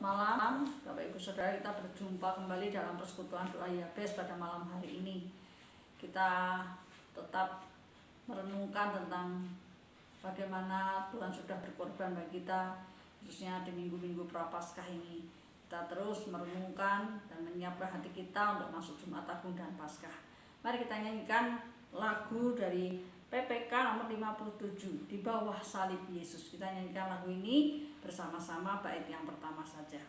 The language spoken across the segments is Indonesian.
malam, Bapak Ibu Saudara, kita berjumpa kembali dalam persekutuan doa Yabes pada malam hari ini. Kita tetap merenungkan tentang bagaimana Tuhan sudah berkorban bagi kita, khususnya di minggu-minggu Prapaskah ini. Kita terus merenungkan dan menyiapkan hati kita untuk masuk Jumat Agung dan Paskah. Mari kita nyanyikan lagu dari PPK nomor 57, Di Bawah Salib Yesus. Kita nyanyikan lagu ini bersama-sama, bait yang pertama saja.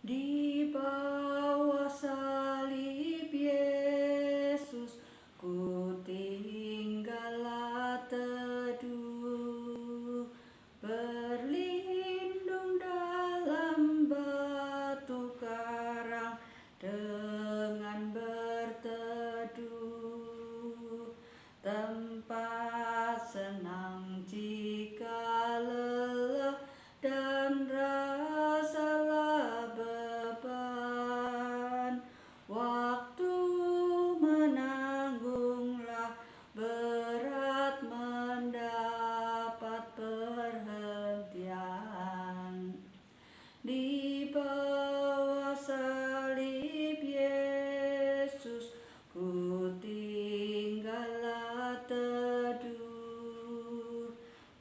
Di bawah salib Yesus, ku tinggallah teduh, berlindung dalam batu karang dengan berteduh, tempat senang jika lelah dan rasalah beban, waktu menanggunglah berat mendapat perhentian. Di bawah salib Yesus, ku tinggallah teduh,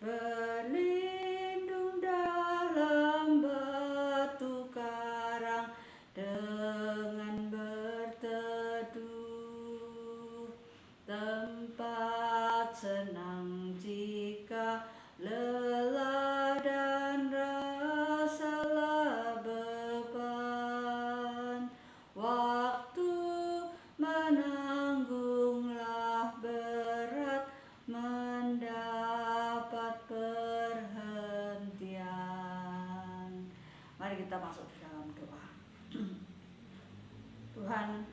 berlindung dalam batu karang dengan berteduh, tempat senang jika lelah dan rasalah beban, waktu menanggunglah berat mendapat perhentian. Mari kita masuk ke dalam doa. Tuhan,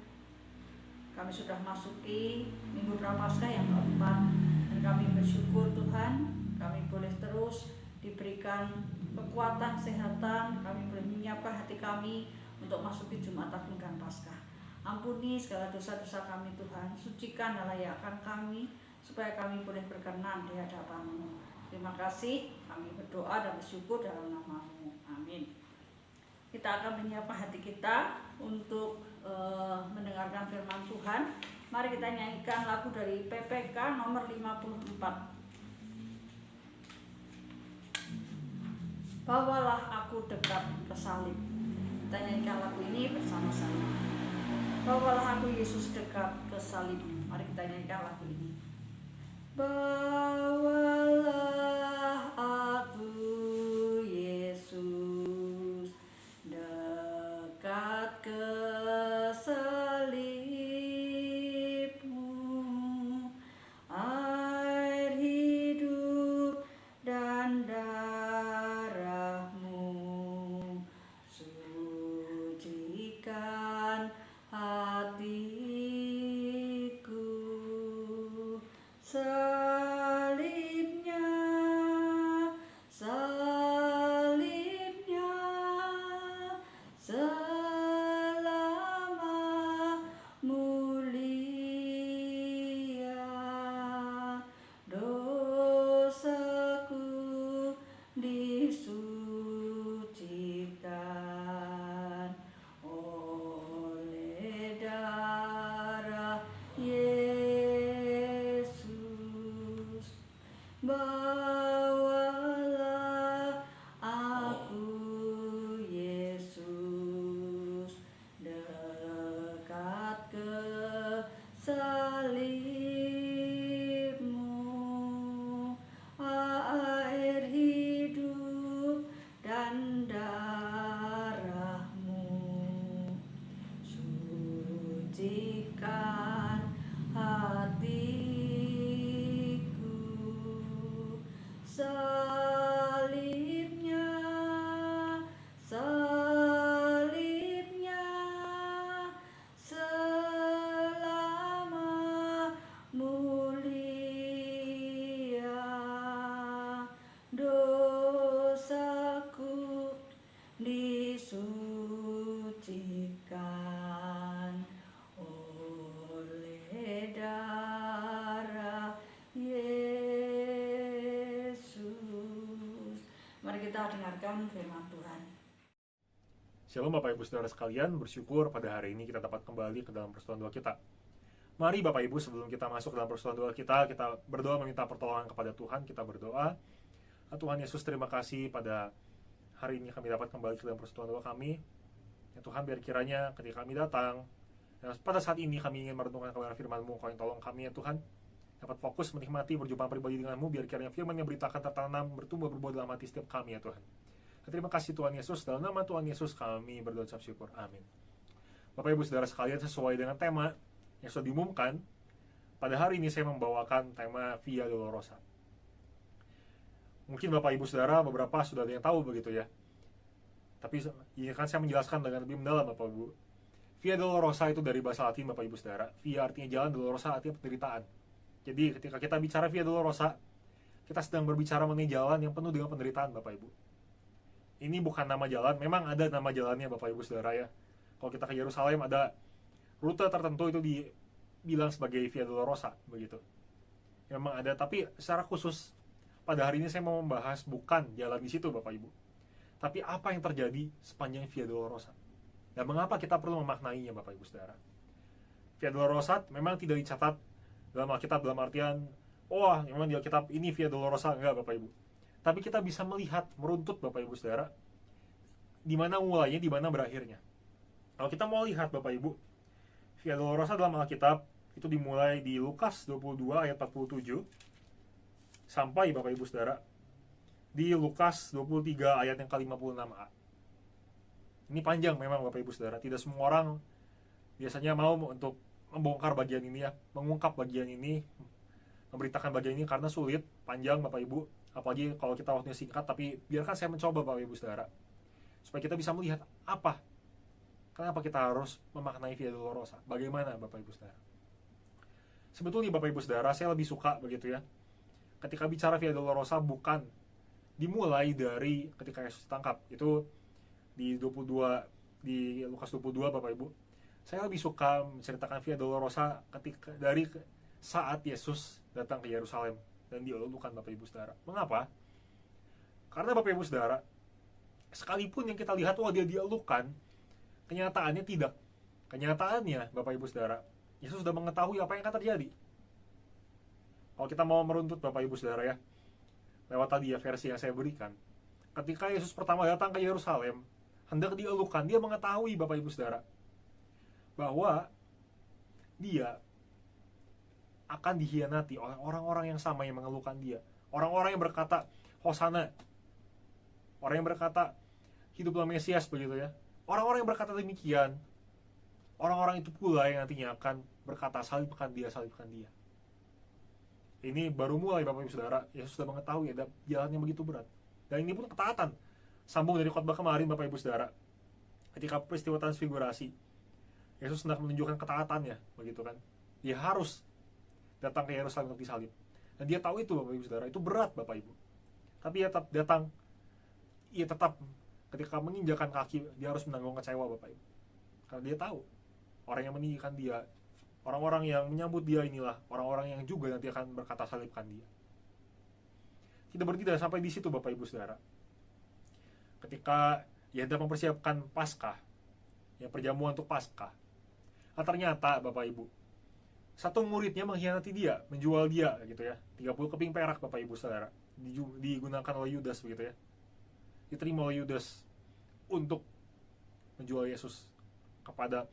kami sudah masuki minggu Prapaskah yang keempat, dan kami bersyukur Tuhan, kami boleh terus diberikan kekuatan, kesehatan, kami boleh menyiapkan hati kami untuk masuki Jumat Agung dan Paskah. Ampuni segala dosa-dosa kami Tuhan, sucikan dan layakkan kami, supaya kami boleh berkenan di hadapan-Mu. Terima kasih, kami berdoa dan bersyukur dalam nama-Mu. Amin. Kita akan menyiapkan hati kita untuk mendengarkan firman Tuhan. Mari kita nyanyikan lagu dari PPK nomor 54. Bawalah aku dekat ke salib. Kita nyanyikan lagu ini bersama-sama. Bawalah aku Yesus dekat ke salib. Mari kita nyanyikan lagu ini. Bawalah aku Yesus dekat ke salib-Mu, air hidup dan darah-Mu sucikan hatiku. Salibnya, salibnya, selama mulia, dosaku disucikan oleh darah Yesus. Bawalah aku Yesus dekat ke salib-Mu, air hidup kita dengarkan firman Tuhan. Shalom Bapak Ibu Saudara sekalian, bersyukur pada hari ini kita dapat kembali ke dalam persekutuan doa kita. Mari Bapak Ibu, sebelum kita masuk ke dalam persekutuan doa kita berdoa meminta pertolongan kepada Tuhan. Kita berdoa, Tuhan Yesus, terima kasih pada hari ini kami dapat kembali ke dalam persekutuan doa kami. Ya Tuhan, biar kiranya ketika kami datang, pada saat ini kami ingin merenungkan kebenaran firman-Mu, Kau yang tolong kami ya Tuhan, dapat fokus menikmati berjumpa pribadi dengan-Mu, biar kiranya firman yang beritakan tertanam, bertumbuh, berbuah dalam hati setiap kami ya Tuhan. Terima kasih Tuhan Yesus, dalam nama Tuhan Yesus kami berdoa ucap syukur, amin. Bapak Ibu Saudara sekalian, sesuai dengan tema yang sudah diumumkan, pada hari ini saya membawakan tema Via Dolorosa. Mungkin Bapak Ibu Saudara beberapa sudah ada yang tahu begitu ya, tapi ini kan saya menjelaskan dengan lebih mendalam Bapak Ibu. Via Dolorosa itu dari bahasa Latin Bapak Ibu Saudara. Via artinya jalan, Dolorosa artinya penderitaan. Jadi ketika kita bicara Via Dolorosa, kita sedang berbicara mengenai jalan yang penuh dengan penderitaan Bapak Ibu. Ini bukan nama jalan, memang ada nama jalannya Bapak Ibu Saudara ya. Kalau kita ke Yerusalem ada rute tertentu itu dibilang sebagai Via Dolorosa begitu. Memang ada, tapi secara khusus pada hari ini saya mau membahas bukan jalan di situ Bapak Ibu, tapi apa yang terjadi sepanjang Via Dolorosa. Dan mengapa kita perlu memaknainya Bapak Ibu Saudara. Via Dolorosa memang tidak dicatat dalam Alkitab dalam artian memang di Alkitab ini Via Dolorosa, enggak Bapak Ibu. Tapi kita bisa melihat, meruntut Bapak Ibu Saudara, di mana mulainya, di mana berakhirnya. Kalau kita mau lihat Bapak Ibu, Via Dolorosa dalam Alkitab itu dimulai di Lukas 22 ayat 47 sampai Bapak Ibu Saudara di Lukas 23 ayat yang ke-56a. Ini panjang memang Bapak Ibu Saudara, tidak semua orang biasanya mau untuk membongkar bagian ini ya, mengungkap bagian ini, memberitakan bagian ini karena sulit, panjang Bapak Ibu. Apalagi kalau kita waktunya singkat, tapi biarkan saya mencoba Bapak Ibu Saudara, supaya kita bisa melihat kenapa kita harus memaknai Via Dolorosa, bagaimana Bapak Ibu Saudara. Sebetulnya Bapak Ibu Saudara, saya lebih suka begitu ya, ketika bicara Via Dolorosa bukan dimulai dari ketika Yesus ditangkap, itu di Lukas 22 Bapak Ibu. Saya lebih suka menceritakan Via Dolorosa ketika dari saat Yesus datang ke Yerusalem dan dielulukan Bapak Ibu Saudara. Mengapa? Karena Bapak Ibu Saudara, sekalipun yang kita lihat dia dielulukan, kenyataannya tidak. Kenyataannya Bapak Ibu Saudara, Yesus sudah mengetahui apa yang akan terjadi. Kalau kita mau meruntut Bapak Ibu Saudara ya, lewat tadi ya versi yang saya berikan, ketika Yesus pertama datang ke Yerusalem, hendak dielulukan, dia mengetahui Bapak Ibu Saudara bahwa dia akan dikhianati oleh orang-orang yang sama yang mengeluhkan dia. Orang-orang yang berkata Hosana, orang yang berkata hiduplah Mesias begitu ya. Orang-orang yang berkata demikian, orang-orang itu pula yang nantinya akan berkata salibkan dia, salibkan dia. Ini baru mulai Bapak Ibu Saudara. Yesus sudah mengetahui ada jalan yang begitu berat. Dan ini pun ketaatan. Sambung dari khotbah kemarin Bapak Ibu Saudara, ketika peristiwa transfigurasi, Yesus hendak menunjukkan ketaatannya begitu kan. Dia harus datang ke Yerusalem untuk disalib. Dan dia tahu itu Bapak Ibu Saudara, itu berat Bapak Ibu. Tapi dia tetap datang. Ia tetap ketika menginjakan kaki, dia harus menanggung kecewa Bapak Ibu. Karena dia tahu orang yang meninggikan dia, orang-orang yang menyambut dia inilah orang-orang yang juga nanti akan berkata salibkan dia. Tidak berhenti sampai di situ Bapak Ibu Saudara. Ketika ia hendak mempersiapkan Paskah, ya perjamuan untuk Paskah. Ternyata Bapak Ibu, satu muridnya mengkhianati dia, menjual dia gitu ya. 30 keping perak Bapak Ibu Saudara digunakan oleh Yudas begitu ya. Diterima oleh Yudas untuk menjual Yesus kepada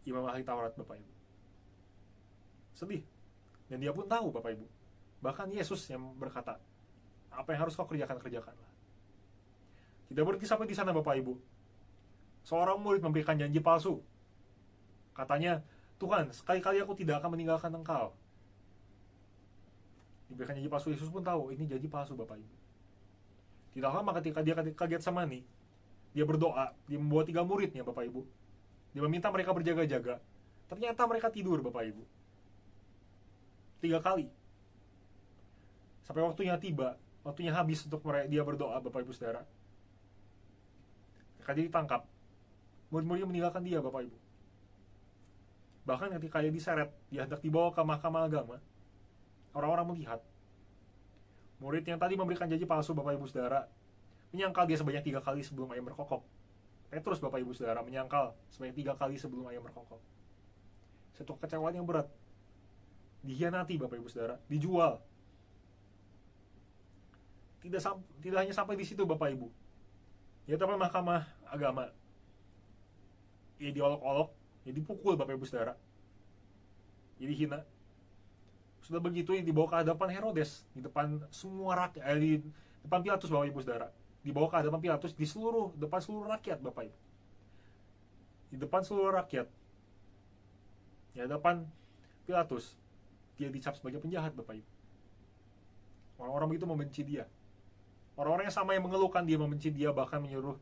imam ahli Taurat Bapak Ibu. Sedih. Dan dia pun tahu Bapak Ibu. Bahkan Yesus yang berkata, apa yang harus kau kerjakan, kerjakanlah. Tidak berhenti sampai di sana Bapak Ibu. Seorang murid memberikan janji palsu. Katanya, Tuhan, sekali-kali aku tidak akan meninggalkan Engkau. Diberikan janji palsu. Yesus pun tahu ini janji palsu Bapak Ibu. Tidak lama ketika dia kaget Getsemani, dia berdoa, dia membawa 3 muridnya Bapak Ibu. Dia meminta mereka berjaga-jaga. Ternyata mereka tidur Bapak Ibu 3 kali. Sampai waktunya tiba, waktunya habis untuk dia berdoa Bapak Ibu Saudara. Ketika dia ditangkap, murid-muridnya meninggalkan dia Bapak Ibu. Bahkan ketika dia diseret, dia hendak dibawa ke mahkamah agama, orang-orang melihat murid yang tadi memberikan janji palsu Bapak Ibu Saudara menyangkal dia sebanyak 3 kali sebelum ayam berkokok. Petrus, Bapak Ibu Saudara, menyangkal sebanyak 3 kali sebelum ayam berkokok. Satu kekecewaan yang berat. Dikhianati, Bapak Ibu Saudara, dijual. Tidak hanya sampai di situ, Bapak Ibu. Ya, tapi mahkamah agama, ya diolok-olok, ya dipukul, Bapak Ibu Saudara, ya dihina. Sudah begitu, ya dibawa ke hadapan Herodes, di depan semua rakyat, di depan Pilatus, Bapak Ibu Saudara. Dibawa ke hadapan Pilatus depan seluruh rakyat, Bapak Ibu. Di depan seluruh rakyat, ya depan Pilatus, dia dicap sebagai penjahat, Bapak Ibu. Orang-orang begitu membenci dia. Orang-orang yang sama yang mengeluhkan dia membenci dia, bahkan menyuruh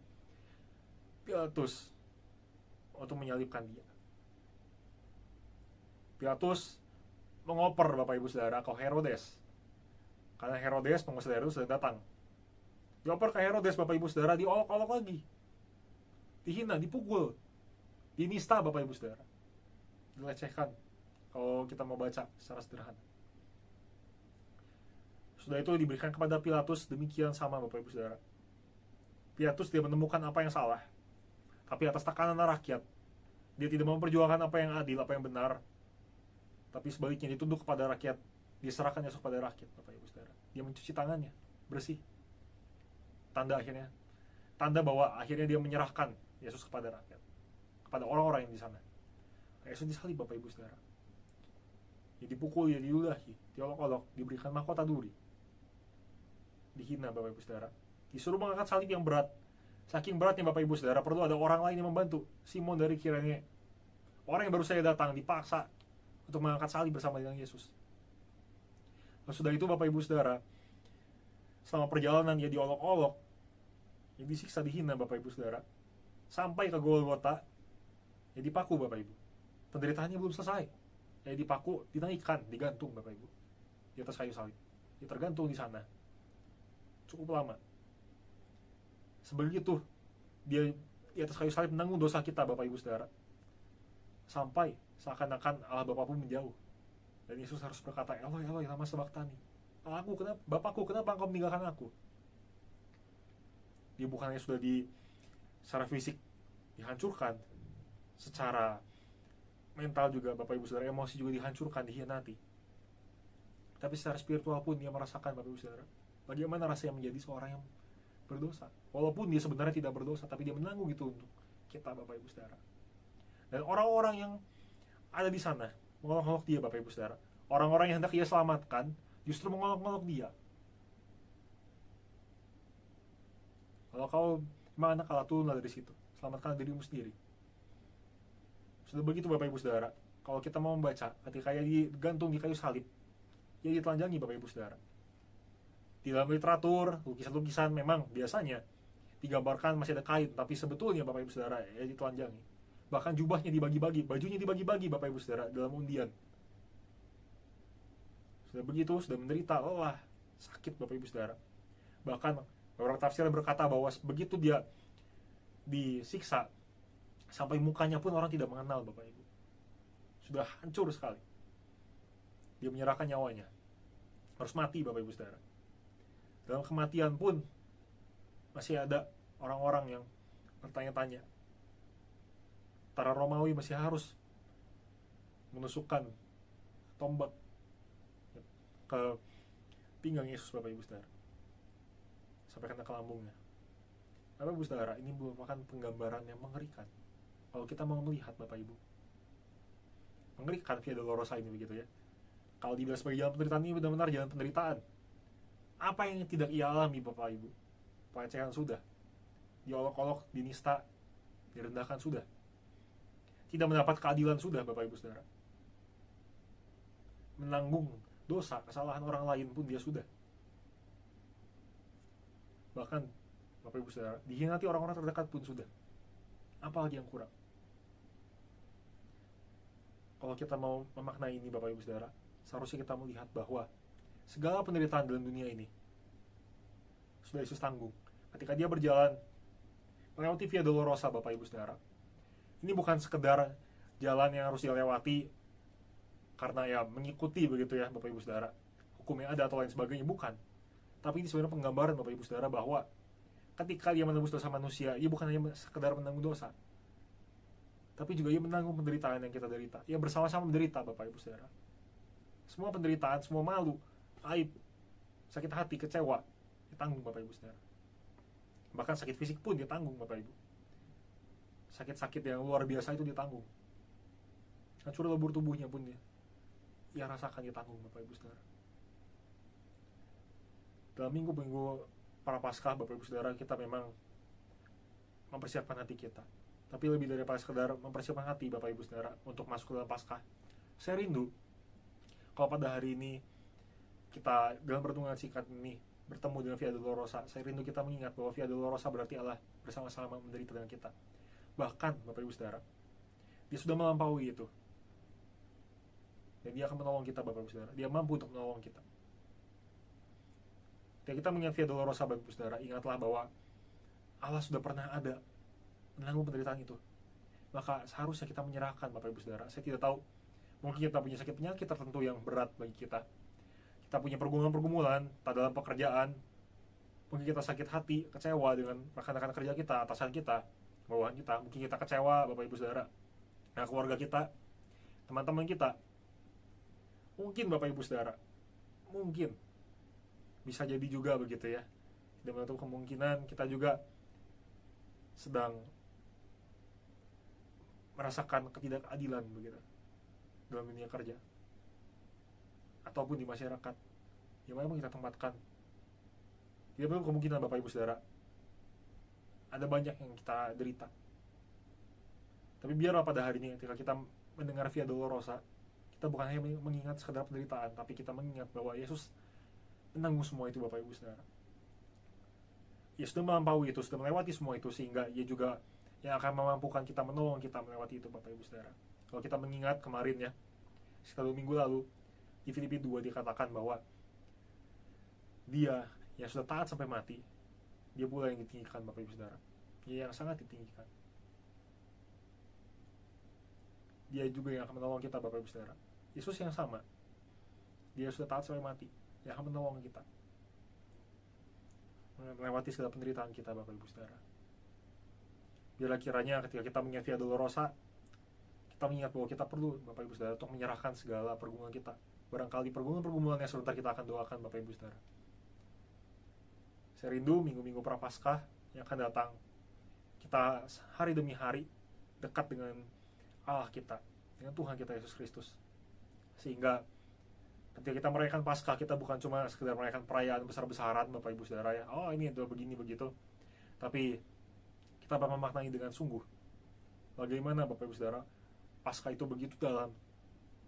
Pilatus untuk menyalibkan dia. Pilatus mengoper, Bapak Ibu Saudara, ke Herodes. Karena Herodes, penguasa Herodes sudah datang. Dioper ke Herodes, Bapak Ibu Saudara, diolok-olok lagi. Dihina, dipukul. Dinista, Bapak Ibu Saudara. Dilecehkan. Kalau kita mau baca secara sederhana. Sudah itu diberikan kepada Pilatus demikian sama, Bapak Ibu Saudara. Pilatus dia menemukan apa yang salah, tapi atas tekanan rakyat, dia tidak memperjuangkan apa yang adil, apa yang benar, tapi sebaliknya ditunduk kepada rakyat, diserahkan Yesus kepada rakyat, Bapak Ibu Saudara. Dia mencuci tangannya, bersih. Tanda bahwa akhirnya dia menyerahkan Yesus kepada rakyat, kepada orang-orang yang di sana. Yesus disalib, Bapak Ibu Saudara. Dia dipukul, dia diludahi, diolok-olok, diberikan mahkota duri, dihina, Bapak Ibu Saudara. Disuruh mengangkat salib yang berat. Saking beratnya, Bapak Ibu Saudara, perlu ada orang lain yang membantu. Simon dari Kirene, orang yang baru saja datang, dipaksa untuk mengangkat salib bersama dengan Yesus. Nah, sudah itu, Bapak Ibu Saudara, selama perjalanan dia diolok-olok, dia disiksa, dihina, Bapak Ibu Saudara, sampai ke Golgota, dia dipaku, Bapak Ibu. Penderitaannya belum selesai. Dia dipaku, dinaikkan, digantung, Bapak Ibu, di atas kayu salib. Dia tergantung di sana cukup lama. Sebegitu dia di atas kayu salib menanggung dosa kita, Bapak Ibu Saudara, sampai seakan-akan Allah Bapa pun menjauh. Dan Yesus harus berkata, Eloi, Eloi, lama sabachthani. Bapakku, kenapa engkau meninggalkan aku? Dia bukannya sudah secara fisik dihancurkan, secara mental juga, Bapak Ibu Saudara, emosi juga dihancurkan, dikhianati. Tapi secara spiritual pun dia merasakan, Bapak Ibu Saudara, bagaimana rasanya menjadi seorang yang berdosa. Walaupun dia sebenarnya tidak berdosa, tapi dia menanggung itu untuk kita, Bapak Ibu Saudara. Dan orang-orang yang ada di sana mengolok-olok dia, Bapak Ibu Saudara. Orang-orang yang hendak ia selamatkan justru mengolok-olok dia. Kalau kau memang anak Allah, turunlah dari situ, selamatkan dirimu sendiri. Sudah begitu, Bapak Ibu Saudara, kalau kita mau membaca, ketika ia digantung di kayu salib, ia ditelanjangi, Bapak Ibu Saudara. Di dalam literatur, lukisan-lukisan memang biasanya digambarkan masih ada kain, tapi sebetulnya, Bapak Ibu Saudara, ia ditelanjangi. Bahkan jubahnya dibagi-bagi, bajunya dibagi-bagi, Bapak Ibu Saudara, dalam undian. Sudah begitu, sudah menderita, lelah, sakit, Bapak Ibu Saudara. Bahkan beberapa tafsir berkata bahwa begitu dia disiksa, sampai mukanya pun orang tidak mengenal, Bapak Ibu. Sudah hancur sekali. Dia menyerahkan nyawanya. Harus mati, Bapak Ibu Saudara. Dalam kematian pun masih ada orang-orang yang bertanya-tanya. Tentara Romawi masih harus menusukkan tombak ke pinggang Yesus, Bapak Ibu Saudara, sampai kena ke lambungnya. Bapak Ibu Saudara, ini merupakan penggambaran yang mengerikan. Kalau kita mau melihat, Bapak Ibu, mengerikan Via Dolorosa ini, begitu ya. Kalau dibilang sebagai jalan penderitaan, ini benar-benar jalan penderitaan. Apa yang tidak ia alami, Bapak Ibu? Pelecehan sudah, diolok-olok, dinista, direndahkan sudah, tidak mendapat keadilan sudah, Bapak Ibu Saudara. Menanggung dosa, kesalahan orang lain pun dia sudah. Bahkan, Bapak Ibu Saudara, dikhianati orang-orang terdekat pun sudah. Apa lagi yang kurang? Kalau kita mau memaknai ini, Bapak Ibu Saudara, seharusnya kita melihat bahwa segala penderitaan dalam dunia ini sudah Yesus tanggung ketika dia berjalan melewati Via Dolorosa, Bapak Ibu Saudara. Ini bukan sekedar jalan yang harus dilewati karena ya mengikuti, begitu ya, Bapak Ibu Saudara, hukum yang ada atau lain sebagainya, bukan. Tapi ini sebenarnya penggambaran, Bapak Ibu Saudara, bahwa ketika dia menebus dosa manusia, ia bukan hanya sekedar menanggung dosa, tapi juga ia menanggung penderitaan yang kita derita. Ia bersama-sama menderita, Bapak Ibu Saudara. Semua penderitaan, semua malu, aib, sakit hati, kecewa, ditanggung Bapak Ibu Saudara. Bahkan sakit fisik pun ditanggung Bapak Ibu. Sakit-sakit yang luar biasa itu ditanggung. Hancur lebur tubuhnya pun ia rasakan, ditanggung Bapak Ibu Saudara. Dalam minggu-minggu Prapaskah, Bapak Ibu Saudara, kita memang mempersiapkan hati kita. Tapi lebih daripada sekedar mempersiapkan hati, Bapak Ibu Saudara, untuk masuk ke dalam Paskah, saya rindu kalau pada hari ini kita dalam pertemuan singkat ini bertemu dengan Via Dolorosa. Saya rindu kita mengingat bahwa Via Dolorosa berarti Allah bersama-sama menderita dengan kita. Bahkan, Bapak Ibu Saudara, dia sudah melampaui itu. Dan dia akan menolong kita, Bapak Ibu Saudara. Dia mampu untuk menolong kita. Ketika kita mengingat Via Dolorosa, Bapak Ibu Saudara, ingatlah bahwa Allah sudah pernah ada menanggung penderitaan itu. Maka seharusnya kita menyerahkan, Bapak Ibu Saudara. Saya tidak tahu, mungkin kita punya sakit penyakit tertentu yang berat bagi kita. Kita punya pergumulan-pergumulan dalam pekerjaan. Mungkin kita sakit hati, kecewa dengan rekan-rekan kerja kita, atasan kita, bawahan kita. Mungkin kita kecewa, Bapak Ibu Saudara, dengan keluarga kita, teman-teman kita. Mungkin, Bapak Ibu Saudara, mungkin bisa jadi juga begitu ya. Tidak menutup kemungkinan kita juga sedang merasakan ketidakadilan begitu dalam dunia kerja ataupun di masyarakat yang memang kita tempatkan. Tidak perlu kemungkinan, Bapak Ibu Saudara, ada banyak yang kita derita. Tapi biarlah pada hari ini ketika kita mendengar Via Dolorosa, kita bukan hanya mengingat sekedar penderitaan, tapi kita mengingat bahwa Yesus menanggung semua itu, Bapak Ibu Saudara. Ia sudah melampaui itu, sudah melewati semua itu, sehingga ia juga yang akan memampukan kita, menolong kita melewati itu, Bapak Ibu Saudara. Kalau kita mengingat kemarin ya, sekitar 2 minggu lalu, di Filipi 2 dikatakan bahwa dia yang sudah taat sampai mati, dia pula yang ditinggikan, Bapak Ibu Saudara. Dia yang sangat ditinggikan. Dia juga yang akan menolong kita, Bapak Ibu Saudara. Yesus yang sama, dia sudah taat sampai mati, yang akan menolong kita melewati segala penderitaan kita, Bapak Ibu Saudara. Biarlah kiranya ketika kita mengingat Via Dolorosa, kita mengingat bahwa kita perlu, Bapak Ibu Saudara, untuk menyerahkan segala pergumulan kita. Barangkali pergumulan-pergumulan yang sebentar kita akan doakan, Bapak Ibu Saudara. Saya rindu minggu-minggu Prapaskah yang akan datang, kita hari demi hari dekat dengan Allah kita, dengan Tuhan kita Yesus Kristus. Sehingga ketika kita merayakan Paskah, kita bukan cuma sekedar merayakan perayaan besar-besaran, Bapak Ibu Saudara ya. Oh, ini itu begini begitu. Tapi kita dapat memaknai dengan sungguh bagaimana, Bapak Ibu Saudara, Paskah itu begitu dalam,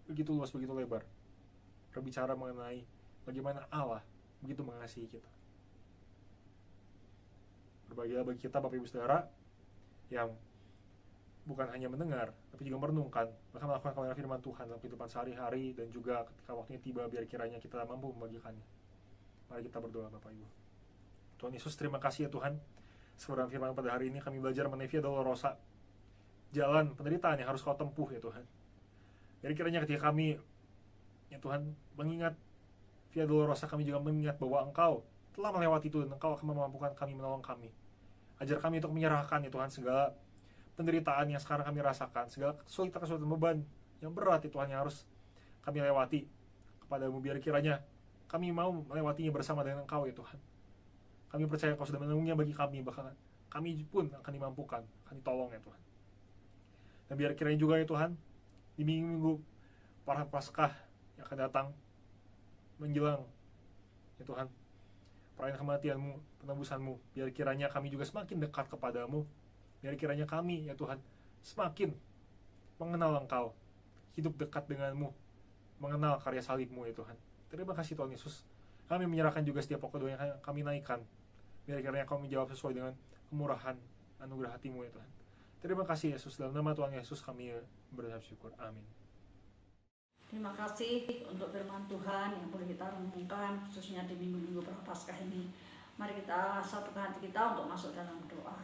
begitu luas, begitu lebar. Berbicara mengenai bagaimana Allah begitu mengasihi kita. Berbahagia bagi kita, Bapak Ibu Saudara, yang bukan hanya mendengar, tapi juga merenungkan, bahkan melakukan kebenaran firman Tuhan dalam kehidupan sehari-hari, dan juga ketika waktunya tiba, biar kiranya kita mampu membagikannya. Mari kita berdoa, Bapak Ibu. Tuhan Yesus, terima kasih ya Tuhan, sebenarnya firman pada hari ini kami belajar mengenai Via Dolorosa, jalan penderitaan yang harus Kau tempuh ya Tuhan. Biar kiranya ketika kami ya Tuhan mengingat Via Dolorosa, kami juga mengingat bahwa Engkau telah melewati itu, dan Engkau akan memampukan kami, menolong kami. Ajar kami untuk menyerahkan ya Tuhan segala penderitaan yang sekarang kami rasakan, segala kesulitan beban yang berat ya Tuhan yang harus kami lewati kepadamu. Biar kiranya kami mau melewatinya bersama dengan Engkau ya Tuhan. Kami percaya Kau sudah menanggungnya bagi kami, bahkan kami pun akan dimampukan, akan ditolong ya Tuhan. Dan biar kiranya juga ya Tuhan, di minggu-minggu Prapaskah yang akan datang menjelang ya Tuhan perayaan kematian-Mu, penebusan-Mu, biar kiranya kami juga semakin dekat kepadamu. Biar kiranya kami ya Tuhan semakin mengenal Engkau, hidup dekat denganmu, mengenal karya salib-Mu ya Tuhan. Terima kasih Tuhan Yesus. Kami menyerahkan juga setiap pokok doa yang kami naikkan. Biar kiranya Kau menjawab sesuai dengan kemurahan anugerah hati-Mu ya Tuhan. Terima kasih Yesus, dalam nama Tuhan Yesus kami berucap syukur. Amin. Terima kasih untuk firman Tuhan yang boleh kita renungkan khususnya di minggu-minggu Prapaskah ini. Mari kita satukan hati kita untuk masuk dalam doa.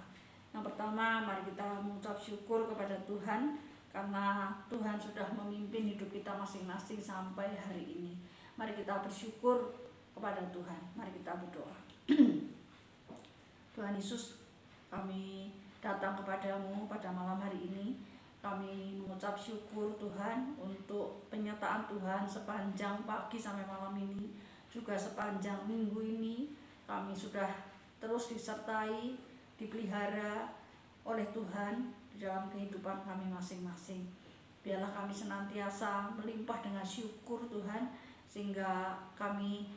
Yang pertama, mari kita mengucap syukur kepada Tuhan karena Tuhan sudah memimpin hidup kita masing-masing sampai hari ini. Mari kita bersyukur kepada Tuhan. Mari kita berdoa. Tuhan Yesus, kami datang kepadamu pada malam hari ini. Kami mengucap syukur Tuhan untuk penyertaan Tuhan sepanjang pagi sampai malam ini, juga sepanjang minggu ini. Kami sudah terus disertai, dipelihara oleh Tuhan di dalam kehidupan kami masing-masing. Biarlah kami senantiasa melimpah dengan syukur Tuhan, sehingga kami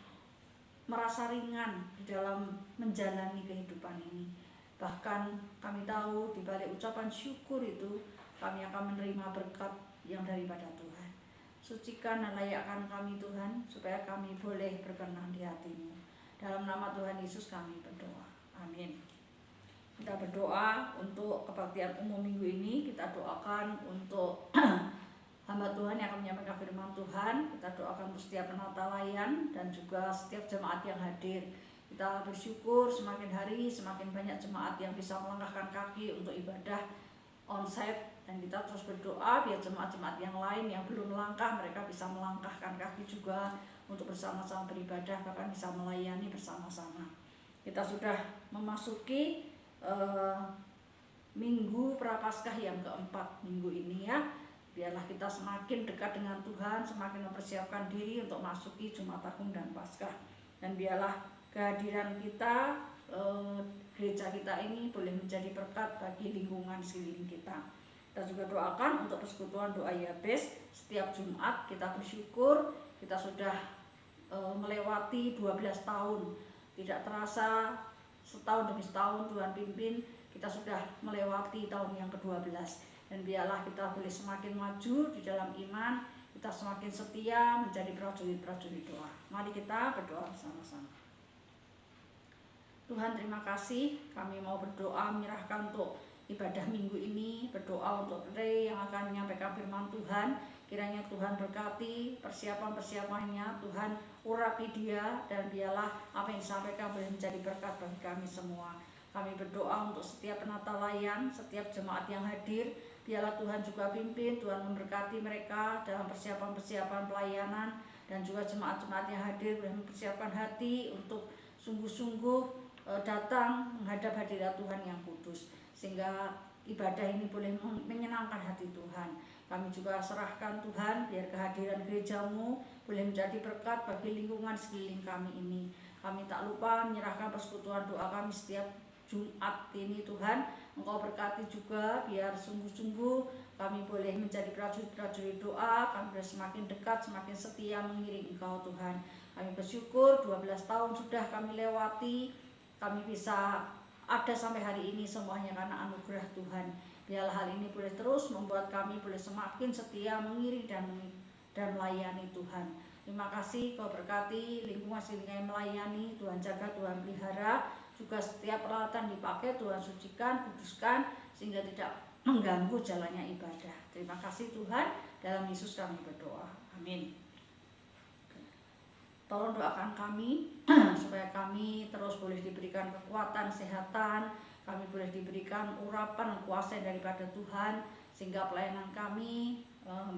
merasa ringan di dalam menjalani kehidupan ini. Bahkan kami tahu di balik ucapan syukur itu kami akan menerima berkat yang daripada Tuhan. Sucikan dan layakkan kami Tuhan, supaya kami boleh berkenan di hati-Mu. Dalam nama Tuhan Yesus kami berdoa. Amin. Kita berdoa untuk kebaktian umum minggu ini. Kita doakan untuk hamba Tuhan yang akan menyampaikan firman Tuhan. Kita doakan untuk setiap penata layan dan juga setiap jemaat yang hadir. Kita bersyukur semakin hari semakin banyak jemaat yang bisa melangkahkan kaki untuk ibadah onsite, dan kita terus berdoa biar jemaat-jemaat yang lain yang belum melangkah, mereka bisa melangkahkan kaki juga untuk bersama-sama beribadah, bahkan bisa melayani bersama-sama. Kita sudah memasuki minggu Prapaskah yang keempat minggu ini ya. Biarlah kita semakin dekat dengan Tuhan, semakin mempersiapkan diri untuk masuki Jumat Agung dan Paskah. Dan biarlah kehadiran kita, gereja kita ini boleh menjadi berkat bagi lingkungan sekeliling kita. Kita juga doakan untuk persekutuan doa Yabes. Setiap Jumat kita bersyukur kita sudah melewati 12 tahun. Tidak terasa setahun demi setahun Tuhan pimpin, kita sudah melewati tahun yang ke-12. Dan biarlah kita boleh semakin maju di dalam iman, kita semakin setia menjadi prajurit-prajurit doa. Mari kita berdoa bersama-sama. Tuhan, terima kasih, kami mau berdoa menyerahkan untuk ibadah minggu ini, berdoa untuk Ray yang akan menyampaikan firman Tuhan. Kiranya Tuhan berkati persiapan-persiapannya, Tuhan urapi dia, dan biarlah apa yang disampaikan boleh menjadi berkat bagi kami semua. Kami berdoa untuk setiap penata layan, setiap jemaat yang hadir. Biarlah Tuhan juga pimpin, Tuhan memberkati mereka dalam persiapan-persiapan pelayanan, dan juga jemaat-jemaat yang hadir boleh mempersiapkan hati untuk sungguh-sungguh datang menghadap hadirat Tuhan yang kudus, sehingga ibadah ini boleh menyenangkan hati Tuhan. Kami juga serahkan Tuhan, biar kehadiran gereja-Mu boleh menjadi berkat bagi lingkungan sekeliling kami ini. Kami tak lupa menyerahkan persekutuan doa kami setiap Jumat ini Tuhan. Engkau berkati juga, biar sungguh-sungguh kami boleh menjadi prajurit-prajurit doa. Kami boleh semakin dekat, semakin setia mengiring Engkau Tuhan. Kami bersyukur 12 tahun sudah kami lewati. Kami bisa ada sampai hari ini semuanya karena anugerah Tuhan. Biarlah hal ini boleh terus membuat kami boleh semakin setia mengiring dan melayani Tuhan. Terima kasih, Kau berkati lingkungan sekeliling yang melayani. Tuhan jaga, Tuhan pelihara. Juga setiap peralatan dipakai Tuhan sucikan, kuduskan, sehingga tidak mengganggu jalannya ibadah. Terima kasih Tuhan, dalam Yesus kami berdoa. Amin. Tolong doakan kami supaya kami terus boleh diberikan kekuatan, kesehatan, kami boleh diberikan urapan kuasa daripada Tuhan, sehingga pelayanan kami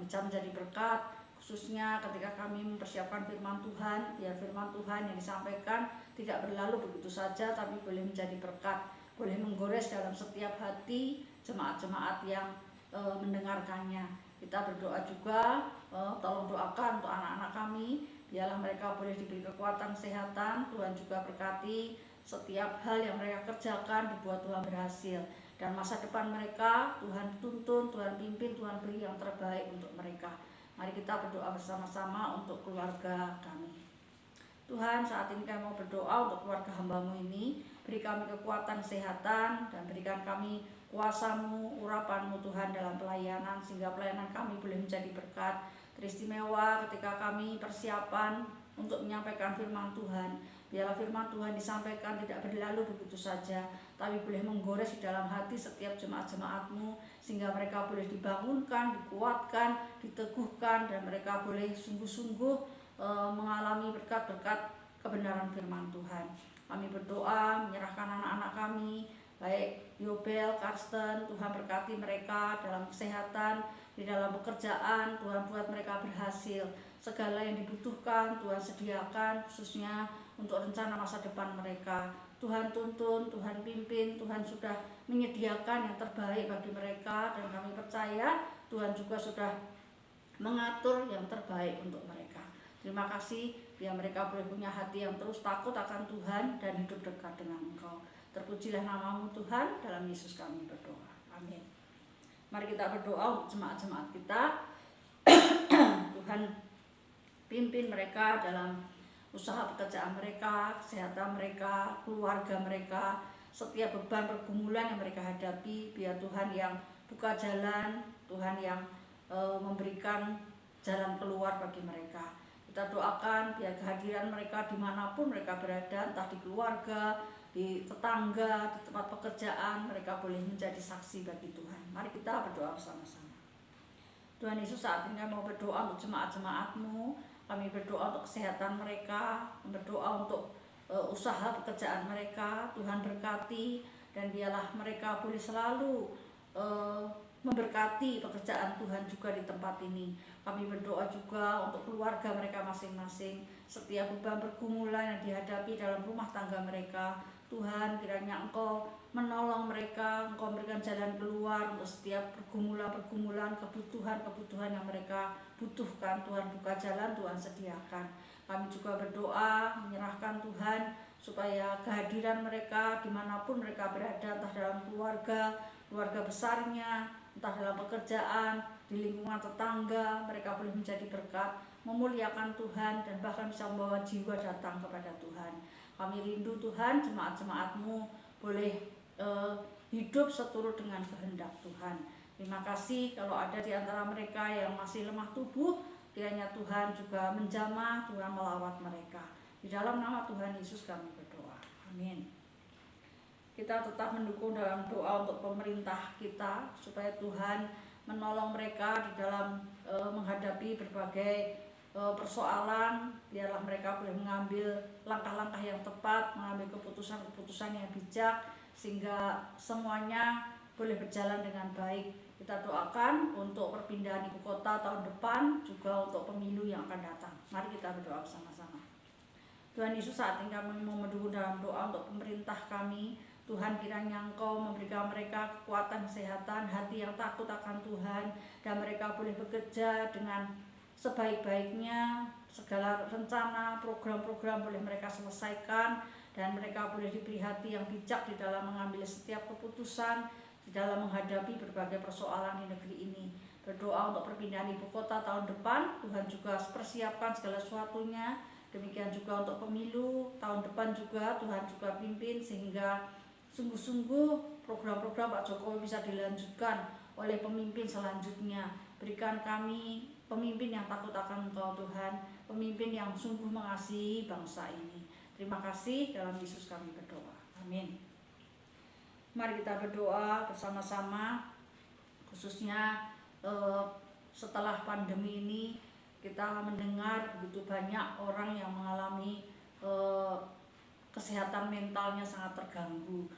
bisa menjadi berkat, khususnya ketika kami mempersiapkan firman Tuhan. Biar firman Tuhan yang disampaikan tidak berlalu begitu saja, tapi boleh menjadi berkat, boleh menggores dalam setiap hati jemaat-jemaat yang mendengarkannya. Kita berdoa juga, tolong doakan untuk anak-anak kami, biarlah mereka boleh diberi kekuatan, kesehatan. Tuhan juga berkati setiap hal yang mereka kerjakan, dibuat Tuhan berhasil. Dan masa depan mereka Tuhan tuntun, Tuhan pimpin, Tuhan beri yang terbaik untuk mereka. Mari kita berdoa bersama-sama untuk keluarga kami. Tuhan, saat ini kami mau berdoa untuk keluarga hamba-Mu ini. Beri kami kekuatan, kesehatan, dan berikan kami kuasa-Mu, urapan-Mu Tuhan dalam pelayanan, sehingga pelayanan kami boleh menjadi berkat teristimewa ketika kami persiapan untuk menyampaikan firman Tuhan. Biarlah firman Tuhan disampaikan tidak berlalu begitu saja, tapi boleh menggores di dalam hati setiap jemaat-jemaat-Mu, sehingga mereka boleh dibangunkan, dikuatkan, diteguhkan, dan mereka boleh sungguh-sungguh mengalami berkat-berkat kebenaran firman Tuhan. Kami berdoa menyerahkan anak-anak kami, baik Yobel, Karsten, Tuhan berkati mereka dalam kesehatan, di dalam pekerjaan. Tuhan buat mereka berhasil. Segala yang dibutuhkan Tuhan sediakan, khususnya untuk rencana masa depan mereka. Tuhan tuntun, Tuhan pimpin, Tuhan sudah menyediakan yang terbaik bagi mereka, dan kami percaya Tuhan juga sudah mengatur yang terbaik untuk mereka. Terima kasih, biar mereka boleh punya hati yang terus takut akan Tuhan dan hidup dekat dengan Engkau. Terpujilah namamu Tuhan, dalam Yesus kami berdoa. Amin. Mari kita berdoa untuk jemaat-jemaat kita. Tuhan pimpin mereka dalam usaha pekerjaan mereka, kesehatan mereka, keluarga mereka, setiap beban pergumulan yang mereka hadapi. Biar Tuhan yang buka jalan, Tuhan yang memberikan jalan keluar bagi mereka. Kita doakan biar kehadiran mereka dimanapun mereka berada, entah di keluarga, di tetangga, di tempat pekerjaan, mereka boleh menjadi saksi bagi Tuhan. Mari kita berdoa bersama-sama. Tuhan Yesus, saat ini kami mau berdoa untuk jemaat-jemaat-Mu. Kami berdoa untuk kesehatan mereka, berdoa untuk usaha pekerjaan mereka. Tuhan berkati, dan biarlah mereka boleh selalu memberkati pekerjaan Tuhan juga di tempat ini. Kami berdoa juga untuk keluarga mereka masing-masing. Setiap beban pergumulan yang dihadapi dalam rumah tangga mereka, Tuhan kiranya Engkau menolong mereka, Engkau memberikan jalan keluar untuk setiap pergumulan-pergumulan, kebutuhan-kebutuhan yang mereka butuhkan. Tuhan buka jalan, Tuhan sediakan. Kami juga berdoa menyerahkan Tuhan supaya kehadiran mereka dimanapun mereka berada, entah dalam keluarga besarnya, entah dalam pekerjaan, di lingkungan tetangga, mereka boleh menjadi berkat, memuliakan Tuhan, dan bahkan bisa membawa jiwa datang kepada Tuhan. Kami rindu Tuhan, jemaat-jemaat-Mu boleh hidup seturut dengan kehendak Tuhan. Terima kasih kalau ada di antara mereka yang masih lemah tubuh, kiranya Tuhan juga menjamah, Tuhan melawat mereka. Di dalam nama Tuhan Yesus kami berdoa. Amin. Kita tetap mendukung dalam doa untuk pemerintah kita, supaya Tuhan menolong mereka di dalam menghadapi berbagai persoalan. Biarlah mereka boleh mengambil langkah-langkah yang tepat, mengambil keputusan-keputusan yang bijak, sehingga semuanya boleh berjalan dengan baik. Kita doakan untuk perpindahan ibu kota tahun depan, juga untuk pemilu yang akan datang. Mari kita berdoa bersama-sama. Tuhan Yesus, saat ini kami mau mendukung dalam doa untuk pemerintah kami. Tuhan, kiranya Engkau memberikan mereka kekuatan, kesehatan, hati yang takut akan Tuhan, dan mereka boleh bekerja dengan sebaik-baiknya. Segala rencana, program-program boleh mereka selesaikan, dan mereka boleh diberi hati yang bijak di dalam mengambil setiap keputusan, di dalam menghadapi berbagai persoalan di negeri ini. Berdoa untuk perpindahan ibu kota tahun depan, Tuhan juga persiapkan segala sesuatunya. Demikian juga untuk pemilu tahun depan juga, Tuhan juga pimpin, sehingga sungguh-sungguh program-program Pak Jokowi bisa dilanjutkan oleh pemimpin selanjutnya. Berikan kami pemimpin yang takut akan Engkau Tuhan, pemimpin yang sungguh mengasihi bangsa ini. Terima kasih, dalam Yesus kami berdoa. Amin. Mari kita berdoa bersama-sama, khususnya setelah pandemi ini kita mendengar begitu banyak orang yang mengalami kesehatan mentalnya sangat terganggu.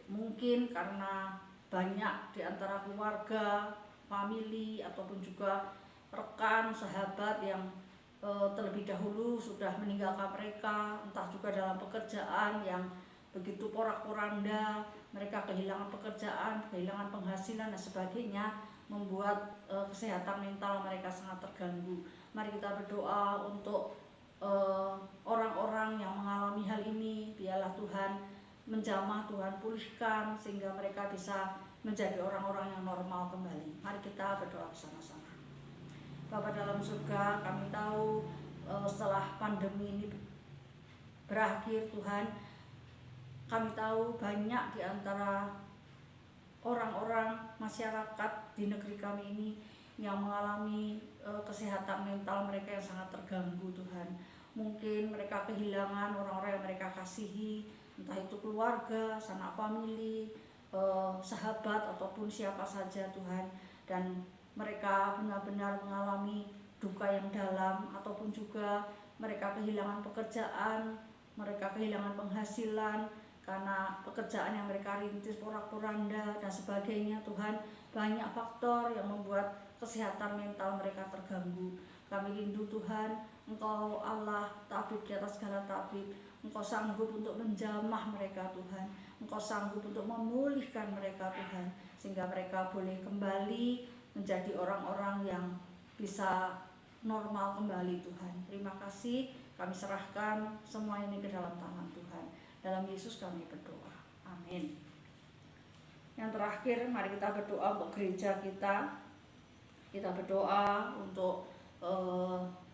Mungkin karena banyak di antara keluarga, famili, ataupun juga rekan, sahabat yang terlebih dahulu sudah meninggalkan mereka, entah juga dalam pekerjaan yang begitu porak-poranda, mereka kehilangan pekerjaan, kehilangan penghasilan dan sebagainya, membuat kesehatan mental mereka sangat terganggu. Mari kita berdoa untuk orang-orang yang mengalami hal ini. Biarlah Tuhan menjamah, Tuhan pulihkan, sehingga mereka bisa menjadi orang-orang yang normal kembali. Mari kita berdoa bersama-sama. Bapa dalam surga, kami tahu setelah pandemi ini berakhir, Tuhan, kami tahu banyak di antara orang-orang masyarakat di negeri kami ini yang mengalami kesehatan mental mereka yang sangat terganggu, Tuhan. Mungkin mereka kehilangan orang-orang yang mereka kasihi, entah itu keluarga, sanak famili, sahabat, ataupun siapa saja, Tuhan. Dan mereka benar-benar mengalami duka yang dalam, ataupun juga mereka kehilangan pekerjaan, mereka kehilangan penghasilan karena pekerjaan yang mereka rintis porak-poranda dan sebagainya, Tuhan. Banyak faktor yang membuat kesehatan mental mereka terganggu. Kami rindu Tuhan, Engkau Allah tabib di atas segala tabib, Engkau sanggup untuk menjamah mereka Tuhan. Engkau sanggup untuk memulihkan mereka Tuhan, sehingga mereka boleh kembali menjadi orang-orang yang bisa normal kembali Tuhan. Terima kasih, kami serahkan semua ini ke dalam tangan Tuhan. Dalam Yesus kami berdoa. Amin. Yang terakhir, mari kita berdoa untuk gereja kita. Kita berdoa untuk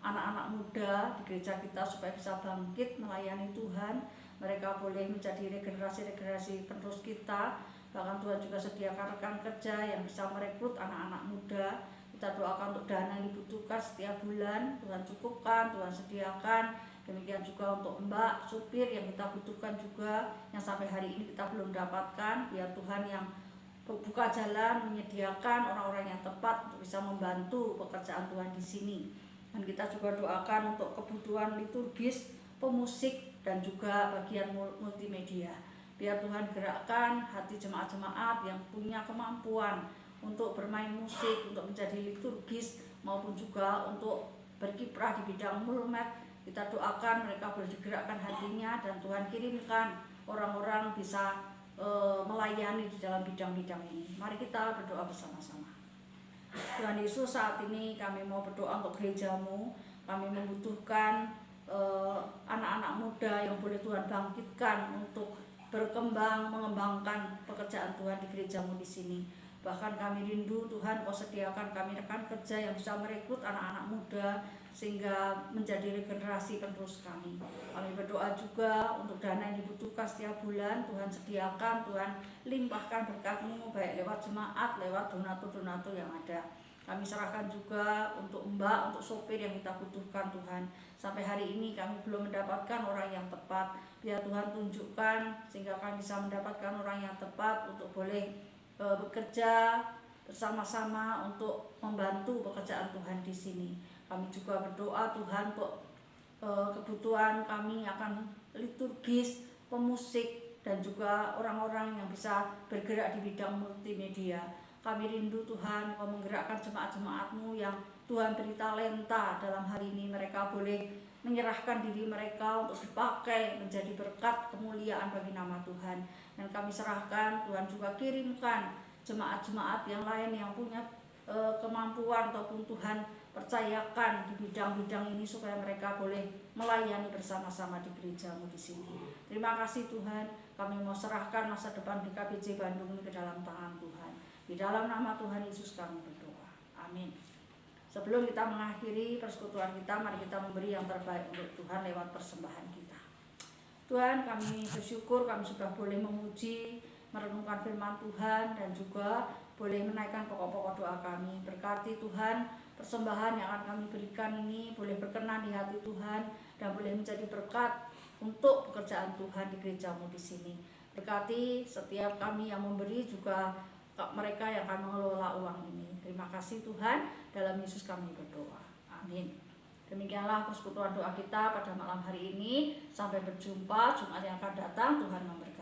anak-anak muda di gereja kita supaya bisa bangkit melayani Tuhan. Mereka boleh menjadi regenerasi penerus kita. Bahkan Tuhan juga sediakan rekan kerja yang bisa merekrut anak-anak muda. Kita doakan untuk dana yang dibutuhkan setiap bulan, Tuhan cukupkan, Tuhan sediakan. Demikian juga untuk mbak, supir yang kita butuhkan juga, yang sampai hari ini kita belum dapatkan. Biar Tuhan yang buka jalan, menyediakan orang-orang yang tepat untuk bisa membantu pekerjaan Tuhan di sini. Dan kita juga doakan untuk kebutuhan liturgis, pemusik, dan juga bagian multimedia. Biar Tuhan gerakkan hati jemaat-jemaat yang punya kemampuan untuk bermain musik, untuk menjadi liturgis, maupun juga untuk berkiprah di bidang mulmet. Kita doakan mereka boleh digerakkan hatinya, dan Tuhan kirimkan orang-orang bisa melayani di dalam bidang-bidang ini. Mari kita berdoa bersama-sama. Tuhan Yesus, saat ini kami mau berdoa untuk gerejamu. Kami membutuhkan anak-anak muda yang boleh Tuhan bangkitkan untuk berkembang, mengembangkan pekerjaan Tuhan di gerejamu di sini. Bahkan kami rindu Tuhan, Kau sediakan kami rekan kerja yang bisa merekrut anak-anak muda sehingga menjadi regenerasi penerus kami. Kami berdoa juga untuk dana yang dibutuhkan setiap bulan. Tuhan sediakan, Tuhan limpahkan berkat-Mu baik lewat jemaat, lewat donatur-donatur yang ada. Kami serahkan juga untuk mbak, untuk sopir yang kita butuhkan Tuhan. Sampai hari ini kami belum mendapatkan orang yang tepat. Biar Tuhan tunjukkan sehingga kami bisa mendapatkan orang yang tepat untuk boleh bekerja bersama-sama untuk membantu pekerjaan Tuhan di sini. Kami juga berdoa Tuhan untuk kebutuhan kami akan liturgis, pemusik, dan juga orang-orang yang bisa bergerak di bidang multimedia. Kami rindu Tuhan, Kau menggerakkan jemaat-jemaat-Mu yang Tuhan beri talenta dalam hari ini. Mereka boleh menyerahkan diri mereka untuk dipakai menjadi berkat kemuliaan bagi nama Tuhan. Dan kami serahkan, Tuhan juga kirimkan jemaat-jemaat yang lain yang punya kemampuan ataupun Tuhan percayakan di bidang-bidang ini supaya mereka boleh melayani bersama-sama di gerejamu di sini. Terima kasih Tuhan, kami mau serahkan masa depan GKBJ Bandung ini ke dalam tangan Tuhan. Di dalam nama Tuhan Yesus kami berdoa. Amin. Sebelum kita mengakhiri persekutuan kita, mari kita memberi yang terbaik untuk Tuhan lewat persembahan kita. Tuhan, kami bersyukur kami sudah boleh memuji, merenungkan firman Tuhan, dan juga boleh menaikkan pokok-pokok doa kami. Berkati Tuhan, persembahan yang akan kami berikan ini boleh berkenan di hati Tuhan dan boleh menjadi berkat untuk pekerjaan Tuhan di gerejamu di sini. Berkati setiap kami yang memberi, juga mereka yang akan mengelola uang ini. Terima kasih Tuhan, dalam Yesus kami berdoa. Amin. Demikianlah persekutuan doa kita pada malam hari ini. Sampai berjumpa Jumat yang akan datang. Tuhan memberkati.